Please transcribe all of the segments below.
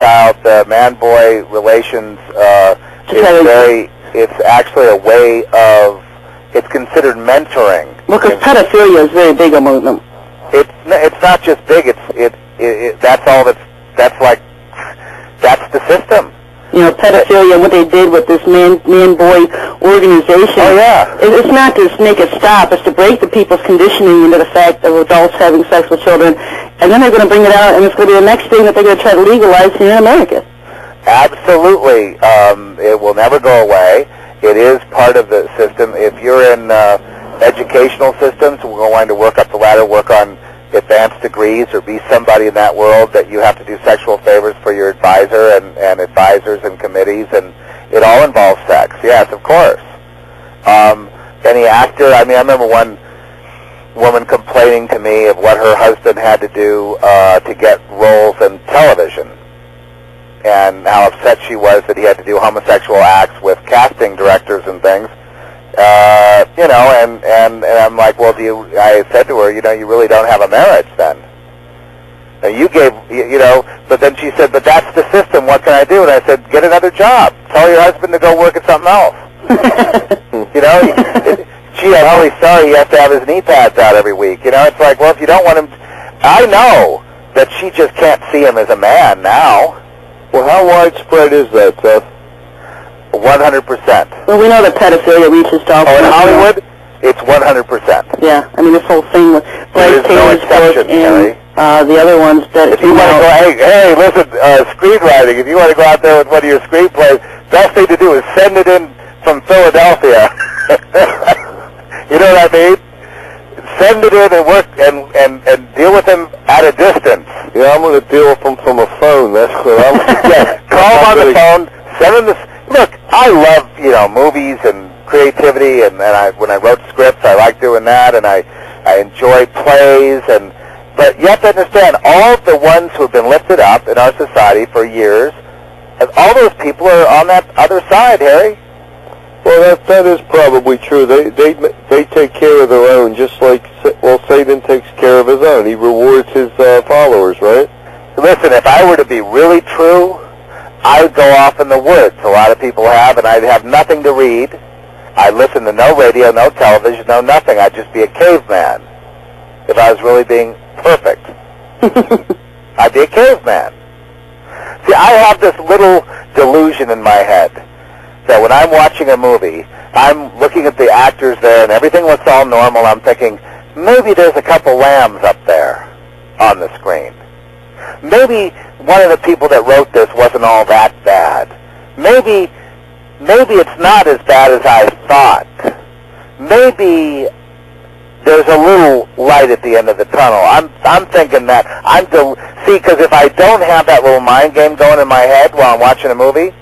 child, the man-boy relations it's actually a way of, it's considered mentoring. Well, because pedophilia is very big among them. It's not just big, that's the system. You know, pedophilia and what they did with this man-boy organization. Oh, yeah. It's not to make it stop. It's to break the people's conditioning into the fact of adults having sex with children. And then they're going to bring it out, and it's going to be the next thing that they're going to try to legalize here in America. Absolutely. It will never go away. It is part of the system. If you're in educational systems, we're going to work up the ladder, work on advanced degrees, or be somebody in that world that you have to do sexual favors for your advisor and advisors and committees, and it all involves sex. Yes, of course. Any actor, I remember one woman complaining to me of what her husband had to do to get roles in television, and how upset she was that he had to do homosexual acts with casting directors and things. And I'm like, well, I said to her, you really don't have a marriage then. And you gave, but then she said, but that's the system, what can I do? And I said, get another job. Tell your husband to go work at something else. Gee, I'm really sorry he has to have his knee pads out every week. It's like, well, if you don't want him, I know that she just can't see him as a man now. Well, how widespread is that, Seth? 100%. Well, we know that pedophilia reaches to all. Oh, in Hollywood, it's 100%. Yeah, this whole thing with Bryce Taylor's book and the other ones that... If you want to go, hey, listen, screenwriting, if you want to go out there with one of your screenplays, best thing to do is send it in from Philadelphia. You know what I mean? Send it in and work and deal with him at a distance. Yeah, I'm going to deal with him from a phone. That's what I'm... Yeah, call him on the phone, send him the... Look, I love, movies and creativity, and when I wrote scripts, I like doing that, and I enjoy plays, but you have to understand, all of the ones who have been lifted up in our society for years, all those people are on that other side, Harry. Well, that is probably true. They take care of their own, just like, Satan takes care of his own. He rewards his followers, right? Listen, if I were to be really true, I would go off in the woods. A lot of people have, and I'd have nothing to read. I'd listen to no radio, no television, no nothing. I'd just be a caveman. If I was really being perfect, I'd be a caveman. See, I have this little delusion in my head that when I'm watching a movie, I'm looking at the actors there, and everything looks all normal. I'm thinking, maybe there's a couple lambs up there on the screen. Maybe one of the people that wrote this wasn't all that bad. Maybe it's not as bad as I thought. Maybe there's a little light at the end of the tunnel. I'm thinking that. Because if I don't have that little mind game going in my head while I'm watching a movie,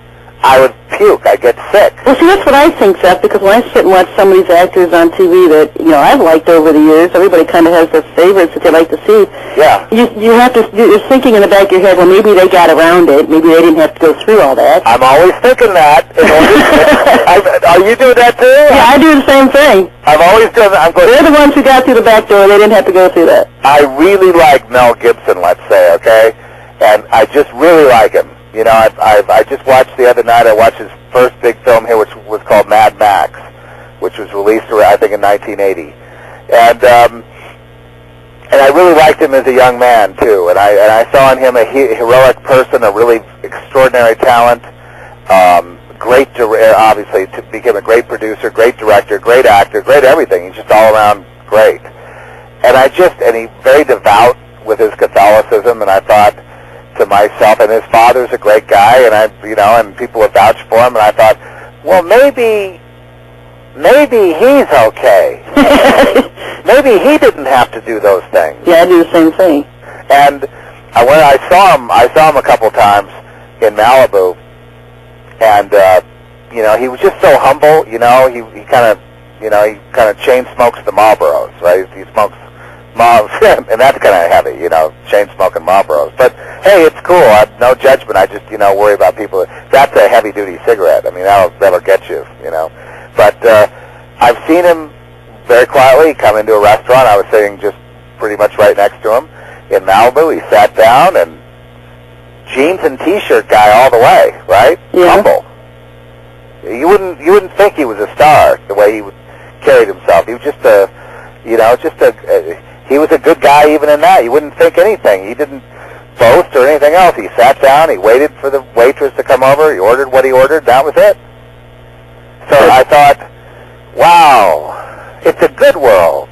I would puke. I'd get sick. Well, see, that's what I think, Seth, because when I sit and watch some of these actors on TV that, I've liked over the years, everybody kind of has their favorites that they like to see. Yeah. You're thinking in the back of your head, well, maybe they got around it. Maybe they didn't have to go through all that. I'm always thinking that. Are you doing that too? Yeah, I do the same thing. I've always done that. They're the ones who got through the back door. They didn't have to go through that. I really like Mel Gibson, let's say, okay? And I just really like him. I just watched the other night, I watched his first big film here, which was called Mad Max, which was released, I think, in 1980. And I really liked him as a young man, too. And I saw in him a heroic person, a really extraordinary talent, obviously, became a great producer, great director, great actor, great everything. He's just all around great. And he's very devout with his Catholicism, and I thought to myself, and his father's a great guy, and and people have vouched for him, and I thought, well, maybe he's okay. Maybe he didn't have to do those things. Yeah, I do the same thing. And when I saw him a couple times in Malibu, and he was just so humble. He kind of chain smokes the Marlboros, right? He smokes and that's kind of heavy, chain smoking Marlboros. But hey, it's cool. No judgment. I just worry about people. That's a heavy duty cigarette. That'll get you, But I've seen him very quietly come into a restaurant. I was sitting just pretty much right next to him in Malibu. He sat down and jeans and T-shirt guy all the way, right? Yeah. Humble. You wouldn't think he was a star the way he carried himself. He was just he was a good guy even in that. You wouldn't think anything. He didn't boast or anything else. He sat down. He waited for the waitress to come over. He ordered what he ordered. That was it. So I thought, wow, it's a good world.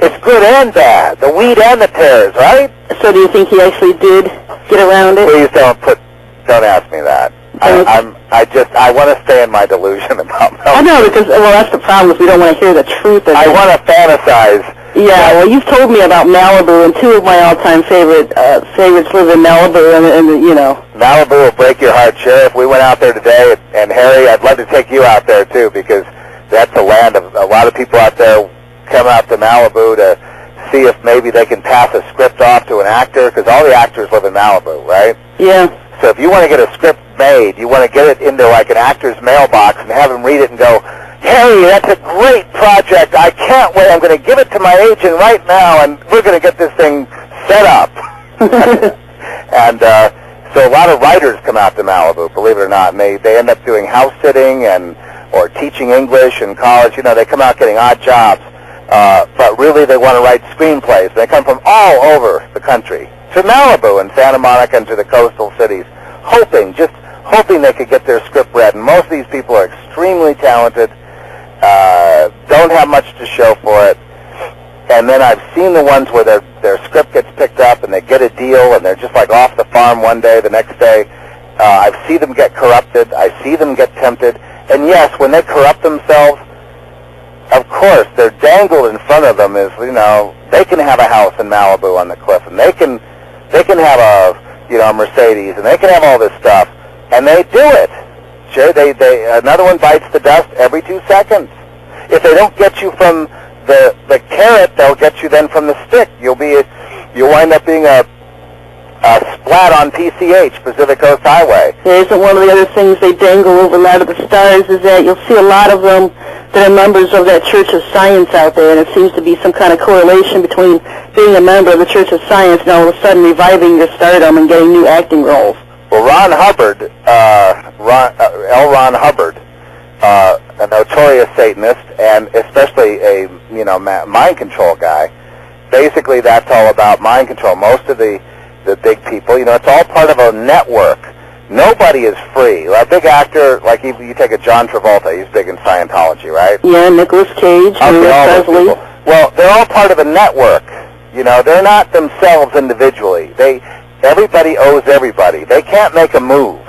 It's good and bad, the wheat and the tares, right? So do you think he actually did get around it? Please don't ask me that. I want to stay in my delusion about Malibu. I know, because, well, that's the problem, is we don't want to hear the truth of it. I want to fantasize. Yeah, well, you've told me about Malibu, and two of my all-time favorites live in Malibu, and you know. Malibu will break your heart, Sheriff. We went out there today, and Harry, I'd love to take you out there, too, because that's the land of a lot of people out there come out to Malibu to see if maybe they can pass a script off to an actor, because all the actors live in Malibu, right? Yeah. So if you want to get a script made, you want to get it into like an actor's mailbox and have him read it and go, Harry, that's a great project. I can't wait. I'm going to give it to my agent right now, and we're going to get this thing set up. And so a lot of writers come out to Malibu, believe it or not, and they end up doing house sitting or teaching English in college. You know, they come out getting odd jobs, but really they want to write screenplays. They come from all over the country to Malibu and Santa Monica and to the coastal cities, hoping they could get their script read. And most of these people are extremely talented, don't have much to show for it. And then I've seen the ones where their script gets picked up and they get a deal and they're just like off the farm one day, the next day. I see them get corrupted. I see them get tempted. And yes, when they corrupt themselves, of course, they're dangled in front of them is, you know, they can have a house in Malibu on the cliff, and they can have a Mercedes, and they can have all this stuff, and they do it. Sure, they another one bites the dust every 2 seconds. If they don't get you from the carrot, they'll get you then from the stick. You'll wind up being a splat on PCH, Pacific Coast Highway. Isn't one of the other things they dangle over a lot of the stars is that you'll see a lot of them that are members of that Church of Science out there, and it seems to be some kind of correlation between being a member of the Church of Science and all of a sudden reviving your stardom and getting new acting roles. Well, Ron Hubbard, L. Ron Hubbard, a notorious Satanist and especially a mind control guy. Basically, that's all about mind control. Most of the big people, it's all part of a network. Nobody is free. A big actor, like you take a John Travolta, he's big in Scientology, right? Yeah, Nicolas Cage, Presley. Well, they're all part of a network. They're not themselves individually. Everybody owes everybody. They can't make a move,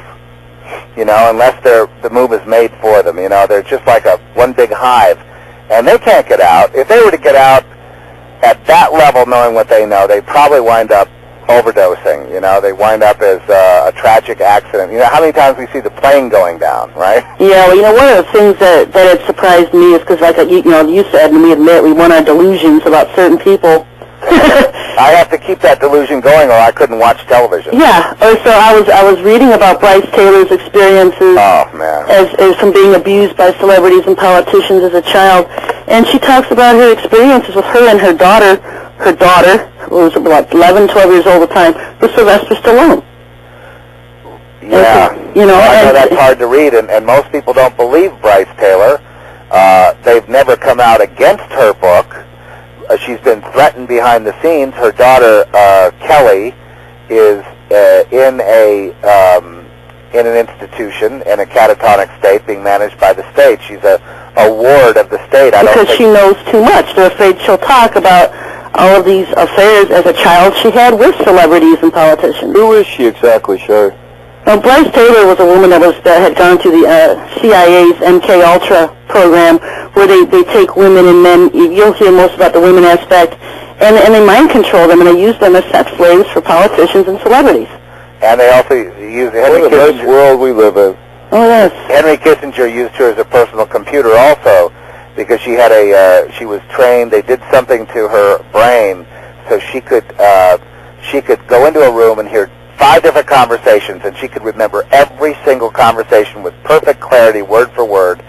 unless the move is made for them. They're just like one big hive, and they can't get out. If they were to get out at that level, knowing what they know, they'd probably wind up overdosing. They wind up as a tragic accident. How many times we see the plane going down, right? Yeah, well, one of the things that had surprised me is because, like you said, and we admit we want our delusions about certain people. I have to keep that delusion going, or I couldn't watch television. Yeah, so I was reading about Bryce Taylor's experiences as from being abused by celebrities and politicians as a child, and she talks about her experiences with her and her daughter, who was about 11, 12 years old at the time, with Sylvester Stallone. Yeah, I know that's hard to read, and most people don't believe Bryce Taylor. They've never come out against her book. She's been threatened behind the scenes. Her daughter, Kelly, is in an institution in a catatonic state being managed by the state. She's a ward of the state. Because she knows too much. They're afraid she'll talk about all of these affairs as a child she had with celebrities and politicians. Who is she exactly, Sherry? Well, Bryce Taylor was a woman that had gone to the CIA's MK Ultra program, where they take women and men. You'll hear most about the women aspect, and they mind control them, and they use them as sex slaves for politicians and celebrities. And they also use Henry Kissinger. What a nice world we live in. Oh yes. Henry Kissinger used her as a personal computer also, because she had she was trained. They did something to her brain so she could go into a room and hear 5 different conversations, and she could remember every single conversation with perfect clarity, word for word.